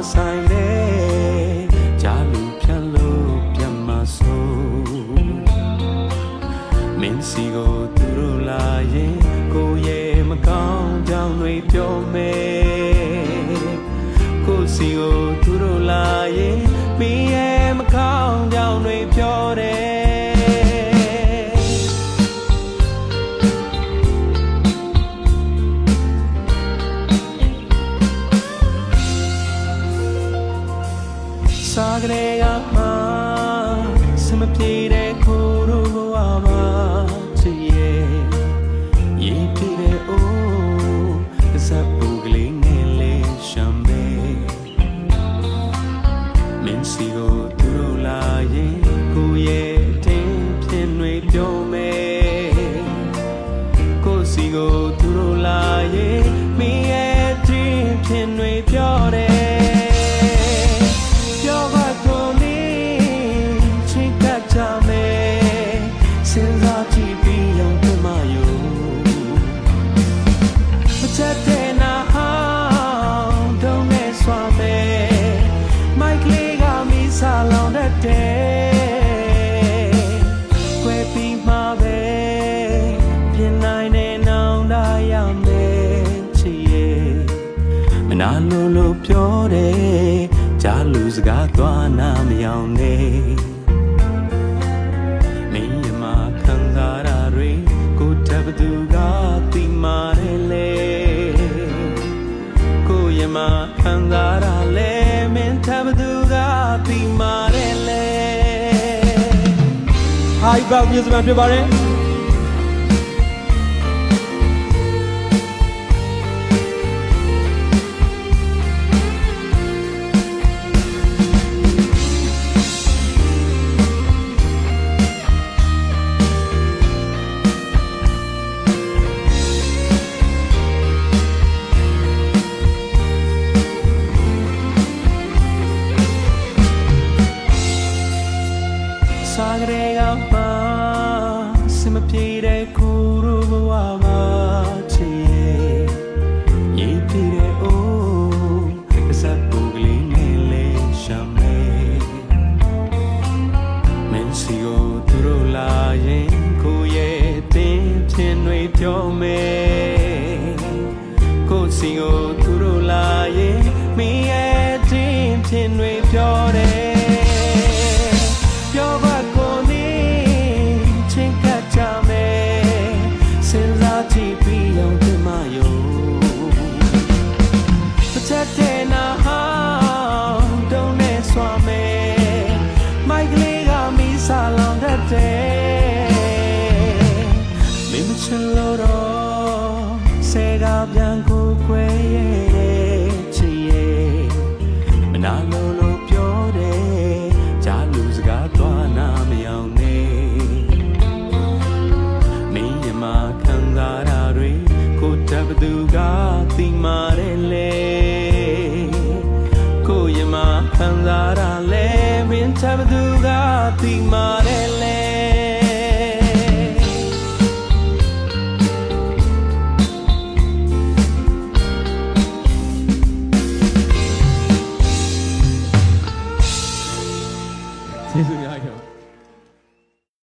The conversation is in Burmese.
ဆိုင်တဲ့ဂျာလူဖြတ်လို့ပြန်မဆိုးမင်းစီကိုသူတို့လာရင်ကိုရဲ့မကောင်းကြောင်တွေပြောမယ်ကိုစီကိုသူတို့လာရင်မင်းရဲ့မကောင်းကြောင်တွေပြောတယ်စာကလေးကမှစမပြေတဲ့ကိုတို့ဘဝမှာချစ်ရဲ့ရေးပြတဲ့အိုးစပ်ပူကလေးငယ်လေးရှမ်းပဲမင်းစီကိုသူတို့လာရင်ကိုရဲ့တင်းပြင်းတွေပြောမယ်ကိုစီကိုသူတို့လာရင်မင်းရဲ့တင်းပြင်းတွေပြောတယ်နာလို့လို့ပြောတယ်ဂျာလူစကားသွားနာမယောင်နေမင်းရမခံစားရတွေကိုတပ်ဘသူကတိမာတယ်လေကိုရမခံစားရလေမင်းတပ်ဘသူကတိမာတယ်လေဟာဒီပေါက်မျိုးစမှန်ဖြစ်ပါတယ်စာကလေးကမှစမပြေတဲ့ကိုတို့ဘဝမှာချစ်ရဲ့ရေးပြတဲ့အိုးစပ်ပူကလေးငယ်လေးရှမ်းမဲမင်းစီကိုသူတို့လာရင်ကိုရဲ့တင်းပြင်းတွေပြောမယ်ကိုစီကိုသူတို့လာရင်မင်းရဲ့တင်းပြင်းတွေပြောတယ်ချစ်လို့တော့စေကပြန်ကိုခွဲရဲ့ချစ်ရဲ့မနာလို့ပြောတယ်ဂျာလူစကားသွားနာမယောင်နေမင်းရမခံစားရတွေကိုတပ်ဘသူကတိမာတယ်လေကိုရမခံစားရလေမင်းတပ်ဘသူကတိမာတယ်လေကျေးဇူးများ